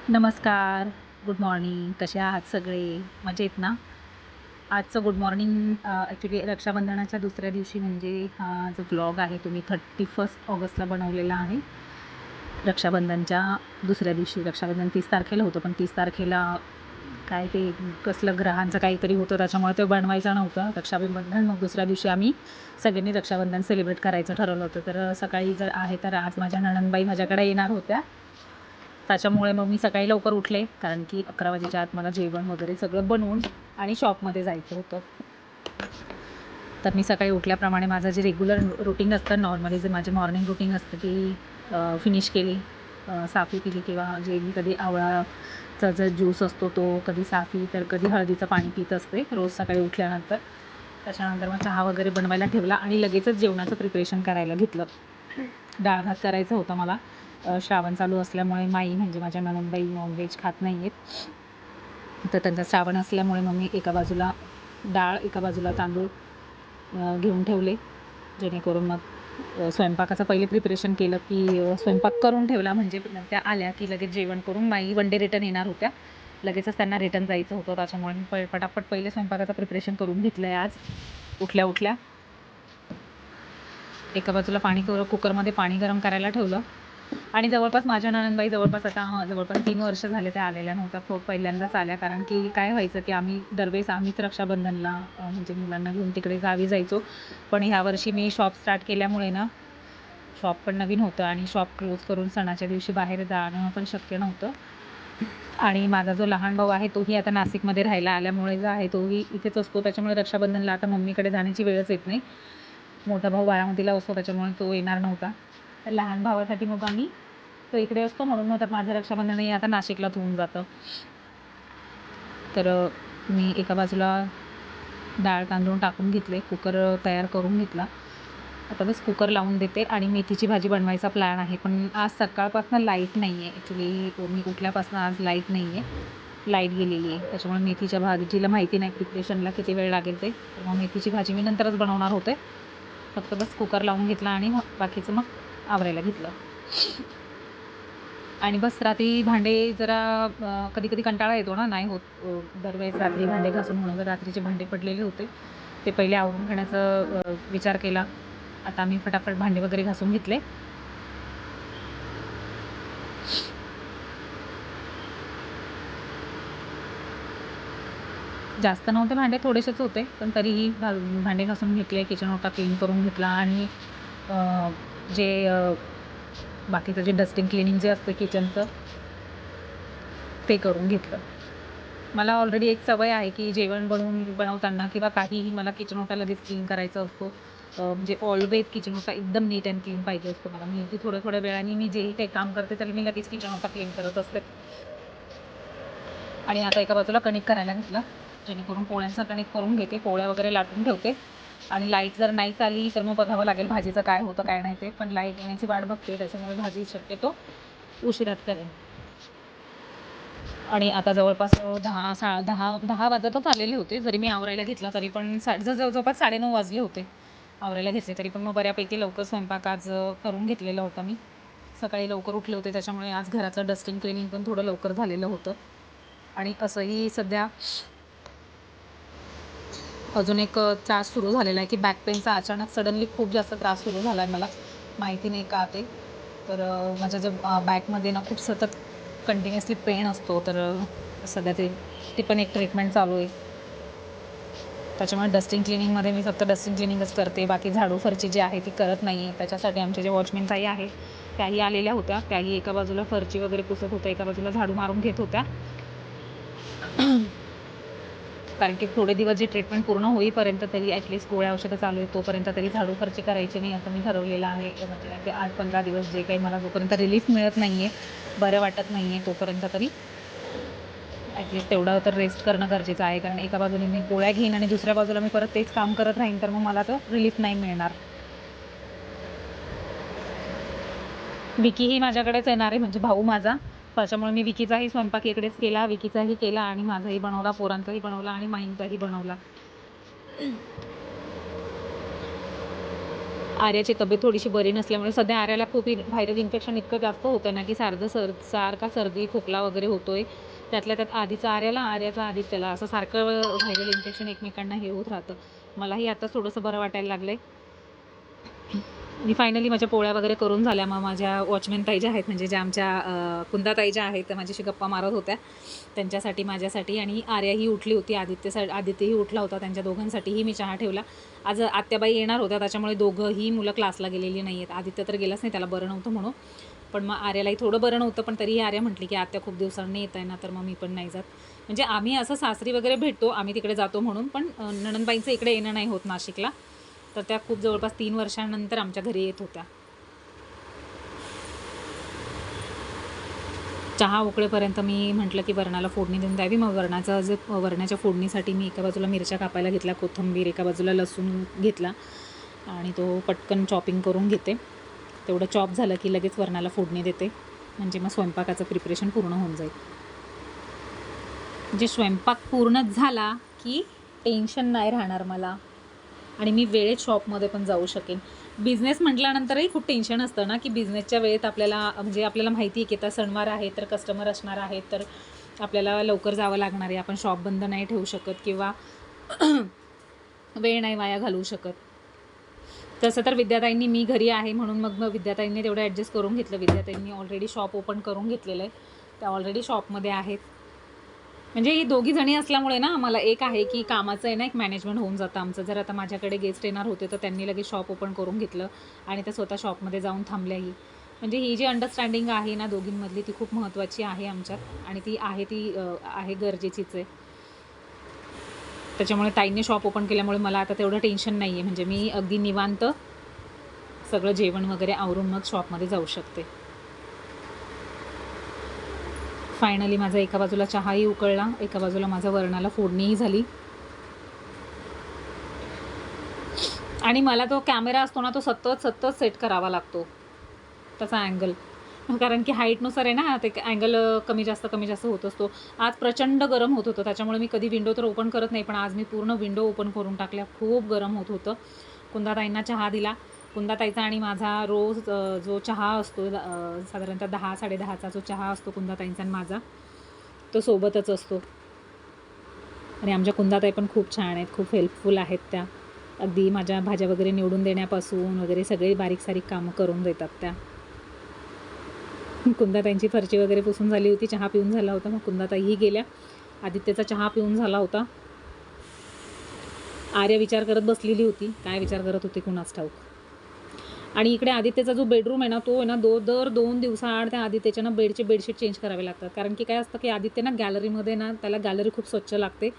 नमस्कार, good morning. कसे आहात सगळे? मजेत ना? आजचं गुड मॉर्निंग ॲक्च्युली रक्षाबंधनाच्या दुसऱ्या दिवशी म्हणजे हा जो ब्लॉग आहे तो मी 31 ऑगस्टला बनवलेला आहे. रक्षाबंधनच्या दुसऱ्या दिवशी. रक्षाबंधन 30 तारखेला होतं, पण 30 तारखेला काय ते कसलं ग्रहांचं काहीतरी होतं त्याच्यामुळे ते बनवायचं नव्हतं रक्षाबंधन. मग दुसऱ्या दिवशी आम्ही सगळ्यांनी रक्षाबंधन सेलिब्रेट करायचं ठरवलं होतं. तर सकाळी जर आहे तर आज माझ्या नणंदबाई माझ्याकडे येणार होत्या. त्याच्यामुळे मग मी सकाळी लवकर उठले, कारण की 11 वाजेच्या आत मला जेवण वगैरे सगळं बनवून आणि शॉपमध्ये जायचं होतं. तर मी सकाळी उठल्याप्रमाणे माझं जे रेग्युलर रुटीन असतं, नॉर्मली जे माझे मॉर्निंग रुटीन असतं ती फिनिश केली. साफी पिली किंवा जे मी कधी आवळाचा जो ज्यूस असतो तो, कधी साफी, तर कधी हळदीचं पाणी पित असते रोज सकाळी उठल्यानंतर. त्याच्यानंतर मग चहा वगैरे बनवायला ठेवला आणि लगेचच जेवणाचं प्रिपरेशन करायला घेतलं. डाळ भात करायचं होतं मला. श्रावण चालू असल्यामुळे माई म्हणजे माझ्या नणंदबाई नॉनव्हेज खात नाही आहेत. तर त्यांचा श्रावण असल्यामुळे मग मी एका बाजूला डाळ, एका बाजूला तांदूळ घेऊन ठेवले, जेणेकरून मग स्वयंपाकाचं पहिले प्रिपरेशन केलं की स्वयंपाक करून ठेवला, म्हणजे त्या आल्या की लगेच जेवण करून माई वन डे रिटर्न येणार होत्या. लगेचच त्यांना रिटर्न जायचं होतं, त्याच्यामुळे मी पटापट पहिले स्वयंपाकाचं प्रिपरेशन करून घेतलं आहे. आज उठल्या उठल्या एका बाजूला कुकरमध्ये पाणी गरम करायला ठेवलं. आणि जवळपास माझ्या नणंदबाई जवळपास 3 वर्ष झाले त्या आलेल्या नव्हत्या. पहिल्यांदाच आल्या, कारण की काय व्हायचं की आम्हीच रक्षाबंधनला म्हणजे मुलांना घेऊन तिकडे गावी जायचो. पण ह्यावर्षी मी शॉप स्टार्ट केल्यामुळे ना, शॉप पण नवीन होतं आणि शॉप क्लोज करून सणाच्या दिवशी बाहेर जाणं पण शक्य नव्हतं. आणि माझा जो लहान भाऊ आहे तोही आता नाशिकमध्ये राहायला आल्यामुळे जो आहे तोही इथेच असतो. त्याच्यामुळे रक्षाबंधनला आता मम्मीकडे जाण्याची वेळच येत नाही. मोठा भाऊ बारामतीला असतो, त्याच्यामुळे तो येणार नव्हता. तर लहान भावासाठी मग तो इकडे असतो, म्हणून मग माझं रक्षाबंधनही आता नाशिकलाच होऊन जातं. तर मी एका बाजूला डाळ तांदूळ टाकून घेतले, कुकर तयार करून घेतला. आता बस कुकर लावून देते आणि मेथीची भाजी बनवायचा प्लॅन आहे. पण आज सकाळपासून लाईट नाही आहे. ॲक्च्युली मी उठल्यापासून आज लाईट नाही आहे, लाईट गेलेली आहे. त्याच्यामुळे मेथीच्या भाजीला माहिती नाही प्रिपरेशनला किती वेळ लागेल ते. तर मग मेथीची भाजी मी नंतरच बनवणार होते. फक्त बस कुकर लावून घेतला आणि बाकीचं मग आवरायला घेतलं. आणि बस रात्री भांडे जरा कधी कधी कंटाळा येतो ना, नाही होत दरवेळेस रात्री भांडे घासून म्हणून. तर रात्रीचे भांडे पडलेले होते, ते पहिले आवरून घेण्याचा विचार केला. आता मी फटाफट भांडे वगैरे घासून घेतले. जास्त नव्हते भांडे, थोडेसेच होते, पण तरीही भांडे घासून घेतले. किचन ओटा क्लीन करून घेतला आणि बाकीचं जे डस्टिंग क्लिनिंग जे असतं किचनचं ते करून घेतलं. मला ऑलरेडी एक सवय आहे की जेवण बनवताना किंवा काहीही मला किचन ओटा लगेच क्लीन करायचा असतो. म्हणजे ऑलवेज किचन ओटा एकदम नीट अँड क्लीन पाहिजे असतो मला. मी थोड्या वेळाने मी जेही काही काम करते तर मी लगेच किचन ओटा क्लीन करत असते. आणि आता एका बाजूला कणिक करायला घेतलं, जेणेकरून पोळ्यांचा कणिक करून घेते, पोळ्या वगैरे लाटून ठेवते. आणि लाईट जर नाहीच आली तर मग बघावं लागेल भाजीचं काय होतं काय नाही ते. पण लाईट येण्याची वाट बघते, त्याच्यामुळे भाजी शक्यतो उशिरात करेन. आणि आता जवळपास 10 वाजतच आलेले होते. जरी मी आवरायला घेतला तरी पण जवळपास 9:30 वाजले होते आवरायला घेतले तरी. पण मग बऱ्यापैकी लवकर स्वयंपाक आज करून घेतलेला होता मी. सकाळी लवकर उठले होते, त्याच्यामुळे आज घराचं डस्टिंग क्लिनिंग पण थोडं लवकर झालेलं होतं. आणि असंही सध्या अजून एक त्रास सुरू झालेला आहे की बॅक पेनचा अचानक सडनली खूप जास्त त्रास सुरू झाला आहे. मला माहिती नाही का ते. तर माझ्या ज्या बॅकमध्ये ना खूप सतत कंटिन्युअसली पेन असतो. तर सध्या ती पण एक ट्रीटमेंट चालू आहे. त्याच्यामुळे डस्टिंग क्लिनिंगमध्ये मी फक्त डस्टिंग क्लिनिंगच करते, बाकी झाडू फरची जी आहे ती करत नाही आहे. त्याच्यासाठी आमच्या जे वॉचमॅन ताई आहे त्याही आलेल्या होत्या. त्याही एका बाजूला फरची वगैरे पुसत होत्या, एका बाजूला झाडू मारून घेत होत्या. कारण की थोडे दिवस जी ट्रीटमेंट पूर्ण होईपर्यंत तरी ॲटलिस्ट गोळ्या औषधं चालू आहे तोपर्यंत तरी झाडू फरची करायची नाही असं मी ठरवलेलं आहे. म्हणजे 8-15 दिवस जे काही मला जोपर्यंत रिलीफ मिळत नाही आहे, बरं वाटत नाही आहे, तोपर्यंत तरी ॲटलिस्ट तेवढं तर रेस्ट करणं गरजेचं आहे. कारण एका बाजूने मी गोळ्या घेईन आणि दुसऱ्या बाजूला मी परत तेच काम करत राहीन तर मग मला तो रिलीफ नाही मिळणार. विकीही माझ्याकडेच येणार आहे, म्हणजे भाऊ माझा. त्याच्यामुळे मी विकीचाही स्वयंपाक इकडेच केला, विकीचाही केला आणि माझाही बनवला, पोरांचाही बनवला आणि माईंचाही बनवला. आर्याची तब्येत थोडीशी बरी नसल्यामुळे सध्या आर्याला खूप व्हायरल इन्फेक्शन इतकं जास्त होतं ना की सारखा सर्दी खोकला वगैरे होतोय. त्यातल्या त्यात आर्याचा आदित्यला असं सारखं व्हायरल इन्फेक्शन एकमेकांना हे होत राहतं. मलाही आता थोडंसं बरं वाटायला लागलं आहे. मी फायनली माझ्या पोळ्या वगैरे करून झाल्या. मग माझ्या वॉचमॅन ताई ज्या आहेत, म्हणजे ज्या आमच्या कुंदाताई ज्या आहेत, त्या माझ्याशी गप्पा मारत होत्या त्यांच्यासाठी माझ्यासाठी. आणि आर्याही उठली होती, आदित्यही उठला होता. त्यांच्या दोघांसाठीही मी चहा ठेवला. आज आत्याबाई येणार होत्या, त्याच्यामुळे दोघंही मुलं क्लासला गेलेली नाही आहेत. आदित्य तर गेलाच नाही, त्याला बरं नव्हतं म्हणून. पण मग आर्यालाही थोडं बरं नव्हतं, पण तरीही आर्या म्हटली की आत्या खूप दिवसांनी येत आहे ना, तर मग मी पण नाही जात. म्हणजे आम्ही असं सासरी वगैरे भेटतो, आम्ही तिकडे जातो म्हणून, पण नणंदबाईंचं इकडे येणं नाही होत नाशिकला. तर त्या खूप जवळपास 3 वर्षांनंतर आमच्या घरी येत होत्या. चहा उकळेपर्यंत मी म्हटलं की वरणाला फोडणी देऊन द्यावी. मग वरणाच्या फोडणीसाठी मी एका बाजूला मिरच्या कापायला घेतल्या, कोथिंबीर, एका बाजूला लसूण घेतला आणि तो पटकन चॉपिंग करून घेते. तेवढं चॉप झालं की लगेच वरणाला फोडणी देते, म्हणजे मग स्वयंपाकाचं प्रिपरेशन पूर्ण होऊन जाईल. म्हणजे स्वयंपाक पूर्णच झाला की टेन्शन नाही राहणार मला, आणि मी वेळेत शॉपमध्ये पण जाऊ शकेन. बिझनेस म्हटल्यानंतरही खूप टेन्शन असतं ना, की बिझनेसच्या वेळेत आपल्याला माहिती आहे की आता सणवार आहे, तर कस्टमर असणार आहेत, तर आपल्याला लवकर जावं लागणार आहे. आपण शॉप बंद नाही ठेवू शकत किंवा वेळ नाही वाया घालवू शकत. तसं तर विद्याताईंनी, मी घरी आहे म्हणून मग विद्याताईंनी तेवढं ॲडजस्ट करून घेतलं. विद्याताईंनी ऑलरेडी शॉप ओपन करून घेतलेलं आहे, त्या ऑलरेडी शॉपमध्ये आहेत. म्हणजे ही दोघी जणी असल्यामुळे ना आम्हाला एक आहे की कामाचं आहे ना, एक मॅनेजमेंट होऊन जातं आमचं. जर आता माझ्याकडे गेस्ट येणार होते, तर त्यांनी लगेच शॉप ओपन करून घेतलं आणि त्या स्वतः शॉपमध्ये जाऊन थांबल्याही. म्हणजे ही जी अंडरस्टँडिंग आहे ना दोघींमधली, ती खूप महत्त्वाची आहे आमच्यात, आणि ती आहे गरजेचीच आहे. त्याच्यामुळे ताईंनी शॉप ओपन केल्यामुळे मला आता तेवढं टेन्शन नाही आहे. म्हणजे मी अगदी निवांत सगळं जेवण वगैरे आवरून मग शॉपमध्ये जाऊ शकते. फायनली माझा एका बाजूला चहाही उकळला, एका बाजूला माझा वरणाला फोडणीही झाली. आणि मला तो कॅमेरा असतो ना, तो सतत सेट करावा लागतो तसा अँगल, कारण की हाईटनुसार आहे ना, ते अँगल कमी जास्त होत असतो. आज प्रचंड गरम होत होतं, त्याच्यामुळे मी कधी विंडो तर ओपन करत नाही, पण आज मी पूर्ण विंडो ओपन करून टाकल्या. खूप गरम होत होतं. कुंदाताईंना चहा दिला. कुंदाताईचा आणि माझा रोज जो चहा असतो, साधारणतः 10-10:30चा जो चहा असतो कुंदाताईंचा आणि माझा, तो सोबतच असतो. आणि आमच्या कुंदाताई पण खूप छान आहेत, खूप हेल्पफुल आहेत त्या. अगदी माझ्या भाज्या वगैरे निवडून देण्यापासून वगैरे सगळी बारीक कामं करून देतात त्या. कुंदाताईंची फरशी वगैरे पुसून झाली होती, चहा पिऊन झाला होता. मग कुंदाताईही गेल्या. आदित्यचा चहा पिऊन झाला होता. आर्या विचार करत बसलेली होती, काय विचार करत होती कुणास ठाऊक. आणि इकडे आदित्यचा जो बेडरूम आहे ना, तो आहे ना दर 2 दिवसाआड त्या आदित्यच्या ना बेडशीट चेंज करावे लागतात. कारण की काय असतं की आदित्य ना गॅलरीमध्ये ना, त्याला गॅलरी खूप स्वच्छ लागते.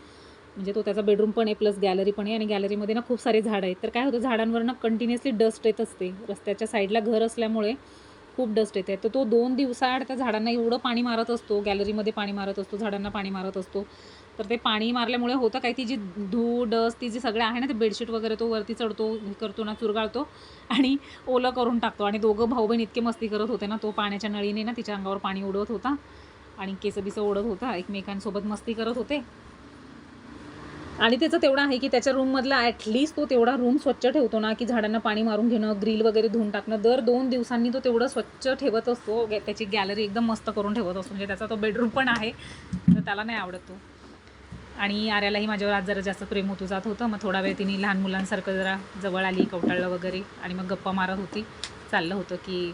म्हणजे तो त्याचा बेडरूम पण आहे, प्लस गॅलरी पण आहे, आणि गॅलरीमध्ये ना खूप सारे झाडं आहेत. तर काय होतं, झाडांवर ना कंटिन्युअसली डस्ट येत असते. रस्त्याच्या साईडला घर असल्यामुळे खूप डस्ट येते. तर तो 2 दिवसाआड त्या झाडांना एवढं पाणी मारत असतो, गॅलरीमध्ये पाणी मारत असतो, झाडांना पाणी मारत असतो. तर ते पाणी मारल्यामुळे होतं काय, ती जी डस्ट ती जी सगळं आहे ना, ते बेडशीट वगैरे तो वरती चढतो, हे करतो ना, चुरगाळतो आणि ओलं करून टाकतो. आणि दोघं भाऊ-बहीण इतके मस्ती करत होते ना, तो पाण्याच्या नळीने ना तिच्या अंगावर पाणी उडवत होता आणि केसं ओढत होता, एकमेकांसोबत मस्ती करत होते. आणि त्याचं तेवढं आहे की त्याच्या रूममधला ॲटलीस्ट तो तेवढा रूम स्वच्छ ठेवतो ना, की झाडांना पाणी मारून घेणं, ग्रिल वगैरे धुवून टाकणं. दर 2 दिवसांनी तो तेवढं स्वच्छ ठेवत असतो. त्याची गॅलरी एकदम मस्त करून ठेवत असतो. म्हणजे त्याचा तो बेडरूम पण आहे, तर त्याला नाही आवडत तो. आणि आर्यालाही माझ्यावर आज जरा जास्त प्रेम होतो जात होतं. मग थोडा वेळ तिने लहान मुलांसारखं जरा जवळ आली, कवटाळलं वगैरे, आणि मग गप्पा मारत होती. चाललं होतं की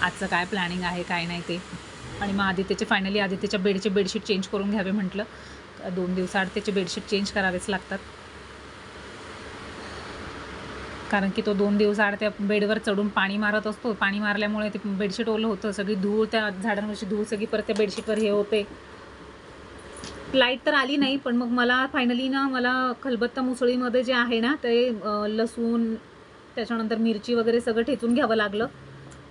आजचं काय प्लॅनिंग आहे, काय नाही ते. आणि मग आदित्यच्या बेडशीट चेंज करून घ्यावे म्हटलं. 2 दिवसाआड त्याचे बेडशीट चेंज करावेच लागतात, कारण की तो 2 दिवसाआड त्या बेडवर चढून पाणी मारत असतो. पाणी मारल्यामुळे ते बेडशीट ओलं होतं, सगळी धूळ, त्या झाडांवरची धूळ सगळी परत त्या बेडशीटवर हे होते. लाईट तर आली नाही, पण मग मला फायनली ना, मला खलबत्ता मुसळीमध्ये जे आहे ना, ते लसूण, त्याच्यानंतर मिरची वगैरे सगळं ठेचून घ्यावं लागलं.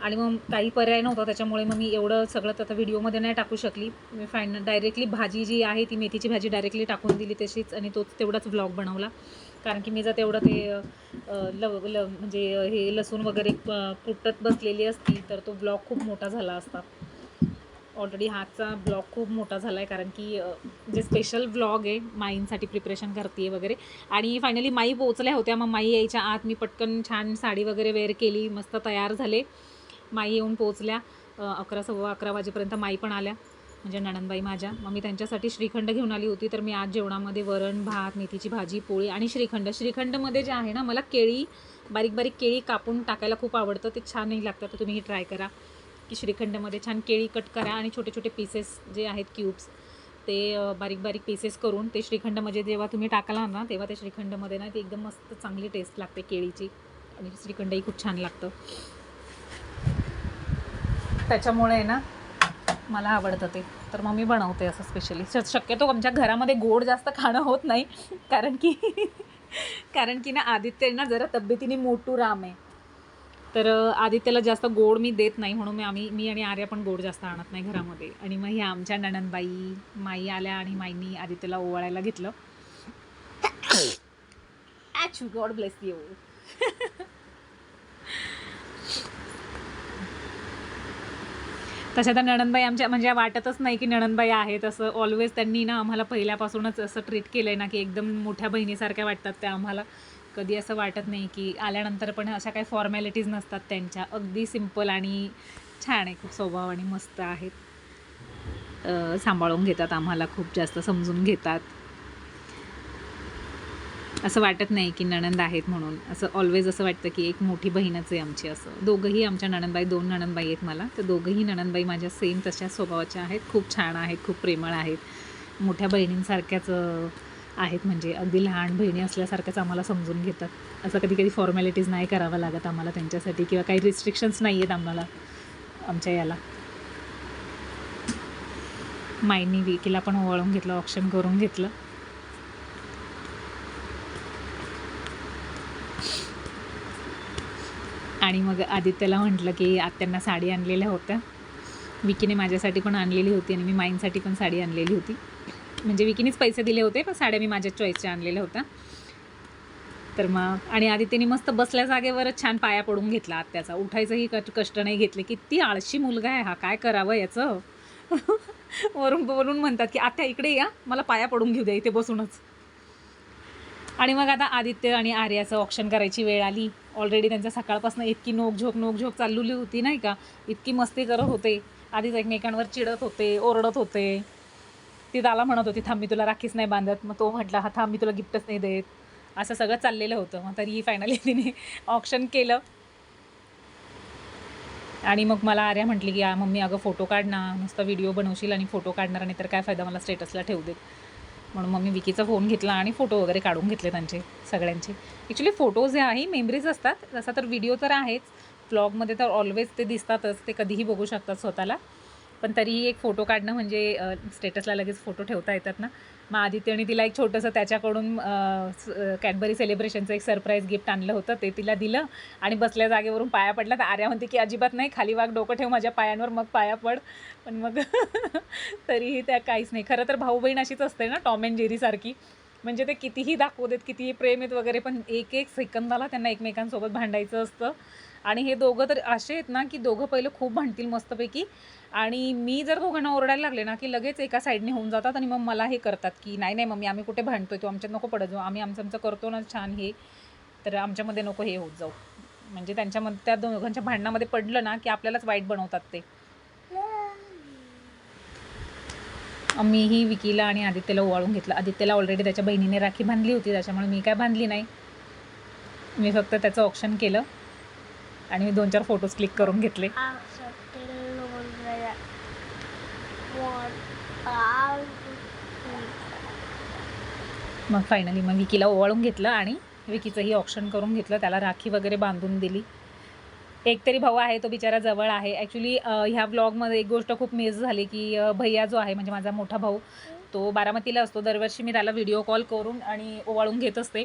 आणि मग काही पर्याय नव्हता, त्याच्यामुळे मग मी एवढं सगळं आता व्हिडिओमध्ये नाही टाकू शकली. मी डायरेक्टली भाजी जी आहे, ती मेथीची भाजी डायरेक्टली टाकून दिली तशीच, आणि तेवढाच व्लॉग बनवला. कारण की मी जर तेवढं ते म्हणजे हे लसूण वगैरे कुटत बसलेली असती, तर तो व्लॉग खूप मोठा झाला असता. ऑलरेडी हाचा ब्लॉग खूप मोठा झाला आहे, कारण की जे स्पेशल ब्लॉग आहे माईंसाठी प्रिपरेशन करते वगैरे. आणि फायनली माई पोचल्या होत्या. मग माई यायच्या आत मी पटकन छान साडी वगैरे वेअर केली, मस्त तयार झाले. माई येऊन पोचल्या 11 सव्वा 11 वाजेपर्यंत. माई पण आल्या, म्हणजे नणंदबाई माझ्या. मग मी त्यांच्यासाठी श्रीखंड घेऊन आली होती. तर मी आज जेवणामध्ये वरण भात, मेथीची भाजी, पोळी आणि श्रीखंड. श्रीखंडमध्ये जे आहे ना, मला केळी, बारीक बारीक केळी कापून टाकायला खूप आवडतं, ते छानही लागतं. तर तुम्हीही ट्राय करा की श्रीखंडमध्ये छान केळी कट करा आणि छोटे छोटे पीसेस जे आहेत क्यूब्स ते बारीक बारीक पीसेस करून ते श्रीखंडमध्ये जेव्हा तुम्ही टाकला ना, तेव्हा ते श्रीखंडमध्ये ना ते एकदम मस्त चांगली टेस्ट लागते केळीची, आणि श्रीखंडही खूप छान लागतं. त्याच्यामुळे ना मला आवडतं ते. तर मग मी बनवते असं स्पेशली. शक्यतो आमच्या घरामध्ये गोड जास्त खाणं होत नाही, कारण की ना आदित्य ना जरा तब्येतीने मोठू राम आहे. तर आदित्यला जास्त गोड मी देत नाही, म्हणून मी आणि आर्या पण गोड जास्त आणत नाही घरामध्ये. आणि मग ह्या आमच्या नणंदबाई माई आल्या आणि माईंनी आदित्यला ओवाळायला घेतलं. God bless you. तशा तर नणंदबाई आमच्या म्हणजे वाटतच नाही की नणंदबाई आहेत असं. ऑलवेज त्यांनी ना आम्हाला पहिल्यापासूनच असं ट्रीट केलं आहे ना, की एकदम मोठ्या बहिणीसारख्या वाटतात त्या आम्हाला. कधी असं वाटत नाही की आल्यानंतर पण अशा काही फॉर्मॅलिटीज नसतात त्यांच्या. अगदी सिम्पल आणि छान आहे, खूप स्वभाव आणि मस्त आहेत. सांभाळून घेतात आम्हाला, खूप जास्त समजून घेतात. असं वाटत नाही की नणंद आहेत म्हणून. असं ऑलवेज असं वाटतं की एक मोठी बहीणच आहे आमची असं. दोघंही आमच्या नणंदबाई, 2 नणंदबाई आहेत मला. तर दोघंही नणंदबाई माझ्या सेम तशाच स्वभावाच्या आहेत. खूप छान आहेत, खूप प्रेमळ आहेत, मोठ्या बहिणींसारख्याच आहेत. म्हणजे अगदी लहान बहिणी असल्यासारख्याच आम्हाला समजून घेतात. असं कधी कधी फॉर्मॅलिटीज नाही करावं लागत आम्हाला त्यांच्यासाठी, किंवा काही रिस्ट्रिक्शन्स नाही आहेत आम्हाला आमच्या याला. माईंनी विकीला पण ओवाळून घेतलं, ऑप्शन करून घेतलं. आणि मग आदित्यला म्हटलं की आत्यांना साडी आणलेल्या होत्या. विकीने माझ्यासाठी पण आणलेली होती आणि मी माईंसाठी पण साडी आणलेली होती. म्हणजे विकीनेच पैसे दिले होते, पण साड्या मी माझ्या चॉईसच्या आणलेल्या होत्या. तर मग आणि आदित्यने मस्त बसल्या जागेवरच छान पाया पडून घेतला आत्याचा. उठायचंही कष्ट नाही घेतले. किती आळशी मुलगा आहे हा, काय करावं याचं. वरून बोलून म्हणतात की आत्या इकडे या, मला पाया पडून घेऊ द्या इथे बसूनच. आणि मग आता आदित्य आणि आर्याचं ऑप्शन करायची वेळ आली. ऑलरेडी त्यांच्या सकाळपासून इतकी नोकझोक चाललेली होती नाही का, इतकी मस्ती करत होते. आधीच एकमेकांवर चिडत होते, ओरडत होते. ती त्याला म्हणत होती थांब मी तुला राखीच नाही बांधत, मग तो म्हटला हा थांब मी तुला गिफ्टच नाही देत. असं सगळं चाललेलं होतं. मग तरी फायनली तिने ऑप्शन केलं. आणि मग मला आर्या म्हटली की मम्मी अगं फोटो काढ ना, नुसता व्हिडिओ बनवशील आणि फोटो काढणार नाही तर काय फायदा, मला स्टेटसला ठेवू देत. म्हणून मग मी विकीचा फोन घेतला आणि फोटो वगैरे काढून घेतले त्यांचे सगळ्यांचे. ॲक्च्युली फोटोज जे आहे मेमरीज असतात, जसा तर व्हिडिओ तर आहेच. ब्लॉगमध्ये तर ऑलवेज ते दिसतातच, ते कधीही बघू शकतात स्वतःला. पण तरीही एक फोटो काढणं म्हणजे स्टेटसला लगेच फोटो ठेवता येतात ना. मग आदित्यने तिला एक छोटंसं त्याच्याकडून कॅडबरी सेलिब्रेशनचं एक सरप्राईज गिफ्ट आणलं होतं, ते तिला दिलं आणि बसल्या जागेवरून पाया पडला. तर आर्या म्हणते की अजिबात नाही, खाली वाग, डोकं ठेव माझ्या पायांवर, मग पाया पड. पण मग तरीही त्या काहीच नाही. खरं तर भाऊ बहीण अशीच असते ना, टॉम अँड जेरीसारखी. म्हणजे ते कितीही दाखवू देत, कितीही प्रेम आहेत वगैरे, पण एक एक सेकंदाला त्यांना एकमेकांसोबत भांडायचं असतं. आणि हे दोघं तर असे आहेत ना की दोघं पहिलं खूप भांडतील मस्तपैकी, आणि मी जर दोघांना ओरडायला लागले ना की लगेच एका साईडने होऊन जातात आणि मग मला हे करतात की नाही नाही मम्मी आम्ही कुठे भांडतोय, तो आमच्यात नको पडत जाऊ, आम्ही आमचं करतो ना छान हे, तर आमच्यामध्ये नको हे होत जाऊ. म्हणजे त्यांच्यामध्ये त्या दोघांच्या भांडणामध्ये पडलं ना की आपल्यालाच वाईट बनवतात ते. मीही विकीला आणि आदित्यला ओवाळून घेतलं. आदित्यला ऑलरेडी त्याच्या बहिणीने राखी बांधली होती, त्याच्यामुळे मी काय बांधली नाही. मी फक्त त्याचं ऑप्शन केलं आणि मी 2-4 फोटोज क्लिक करून घेतले. मग फायनली मग विकीला ओवाळून घेतलं आणि विकीचंही ऑप्शन करून घेतलं, त्याला राखी वगैरे बांधून दिली. एक तरी भाऊ आहे, तो बिचारा जवळ आहे. ॲक्च्युली ह्या ब्लॉगमध्ये एक गोष्ट खूप मिस झाली की भैया जो आहे म्हणजे माझा मोठा भाऊ, तो बारामतीला असतो. दरवर्षी मी त्याला व्हिडिओ कॉल करून आणि ओवाळून घेत असते.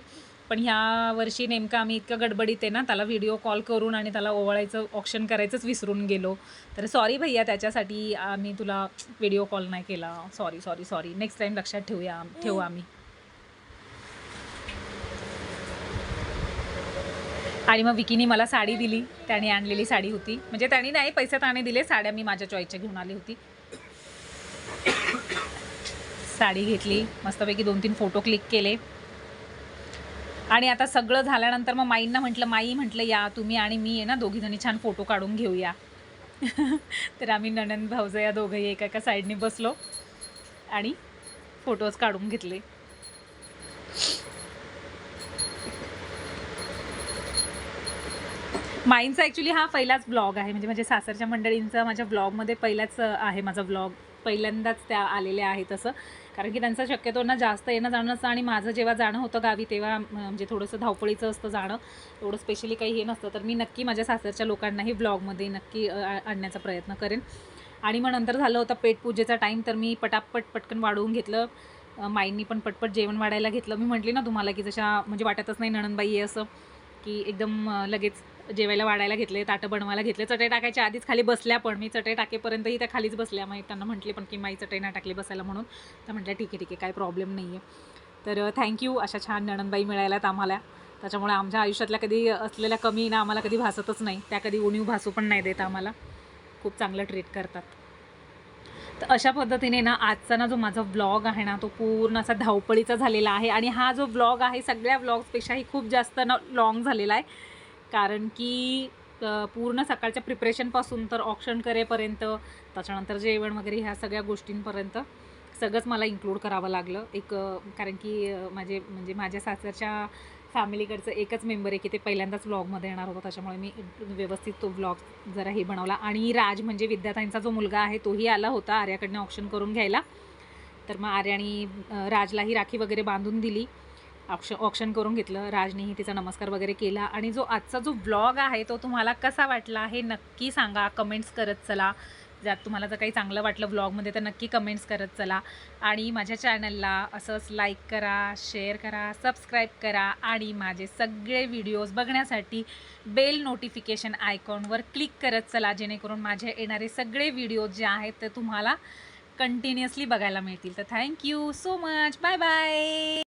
पण ह्या वर्षी नेमकं आम्ही इतकं गडबडीत आहे ना, त्याला व्हिडिओ कॉल करून आणि त्याला ओवाळायचं ऑप्शन करायचंच विसरून गेलो. तर सॉरी भैया, त्याच्यासाठी आम्ही तुला व्हिडिओ कॉल नाही केला. सॉरी. नेक्स्ट टाईम लक्षात ठेवू आम्ही. आणि मग विकीनी मला साडी दिली, त्याने आणलेली साडी होती. म्हणजे त्याने नाही, पैसे त्याने दिले, साड्या मी माझ्या चॉईसच्या घेऊन आली होती. साडी घेतली, मस्तपैकी 2-3 फोटो क्लिक केले आणि आता सगळं झाल्यानंतर मग माईंना म्हटलं, माई म्हटलं या तुम्ही आणि मी आहे ना दोघीजणी छान फोटो काढून घेऊया. तर आम्ही नणंद भाऊजं या दोघंही एका साईडने बसलो आणि फोटोज काढून घेतले. माईंचा ॲक्च्युली हा पहिलाच ब्लॉग आहे, म्हणजे माझ्या सासरच्या मंडळींचा माझ्या ब्लॉगमध्ये पहिलाच आहे माझा ब्लॉग. पहिल्यांदाच त्या आलेल्या आहेत असं, कारण की त्यांचं शक्यतो ना जास्त येणं जाणं नसतं आणि माझं जेव्हा जाणं होतं गावी तेव्हा म्हणजे थोडंसं धावपळीचं असतं जाणं, एवढं स्पेशली काही हे नसतं. तर मी नक्की माझ्या सासरच्या लोकांनाही ब्लॉगमध्ये नक्की आणण्याचा प्रयत्न करेन. आणि मग नंतर झालं होतं पेटपूजेचा टाईम, तर मी पटकन वाढवून घेतलं. माईंनी पण पटपट जेवण वाढायला घेतलं. मी म्हटली ना तुम्हाला की जशा म्हणजे वाटतच नाही नणंदबाई आहे असं, की एकदम लगेच जेवायला वाढायला घेतले, ताटं बनवायला घेतले. चटई टाकायच्या आधीच खाली बसल्या, पण मी चटई टाकेपर्यंतही त्या खालीच बसल्या. मग त्यांना म्हटले पण की माई चटई नाही टाकली बसायला म्हणून. त्या म्हटल्या ठीक आहे काही प्रॉब्लेम नाही आहे. तर थँक्यू, अशा छान नणंदबाई मिळाल्यात आम्हाला. त्याच्यामुळे आमच्या आयुष्यातल्या कधी असलेल्या कमी ना आम्हाला कधी भासतच नाही. त्या कधी उणीव भासू पण नाही देत आम्हाला. खूप चांगलं ट्रीट करतात. तर अशा पद्धतीने ना आजचा ना जो माझा व्लॉग आहे ना तो पूर्ण असा धावपळीचा झालेला आहे आणि हा जो व्लॉग आहे सगळ्या व्लॉग्सपेक्षाही खूप जास्त ना लाँग झालेला आहे. कारण की पूर्ण सकाळच्या प्रिपरेशनपासून तर ऑक्शन करेपर्यंत, त्याच्यानंतर जेवण वगैरे ह्या सगळ्या गोष्टींपर्यंत सगळंच मला इन्क्लूड करावं लागलं. कारण की माझ्या सासरच्या फॅमिलीकडचं एकच मेंबर आहे की ते पहिल्यांदाच व्लॉगमध्ये येणार होतं. त्याच्यामुळे मी व्यवस्थित तो व्लॉग जरा हे बनवला. आणि राज म्हणजे विद्याताईंचा जो मुलगा आहे तोही आला होता आर्याकडनं ऑक्शन करून घ्यायला. तर मग आर्यानी राजलाही राखी वगैरे बांधून दिली, ऑक्शन करून घेतलं. राजनेही तिचा नमस्कार वगैरे केला. आणि आजचा जो व्लॉग आहे तो तुम्हाला कसा वाटला हे नक्की सांगा, कमेंट्स करत चला. ज्यात तुम्हाला जर काही चांगलं वाटलं व्लॉगमध्ये तर नक्की कमेंट्स करत चला. आणि माझ्या चॅनलला असंच लाईक करा, शेअर करा, सबस्क्राईब करा आणि माझे सगळे व्हिडिओज बघण्यासाठी बेल नोटिफिकेशन आयकॉनवर क्लिक करत चला, जेणेकरून माझे येणारे सगळे व्हिडिओज जे आहेत ते तुम्हाला कंटिन्युअसली बघायला मिळतील. तर thank you so much. Bye bye.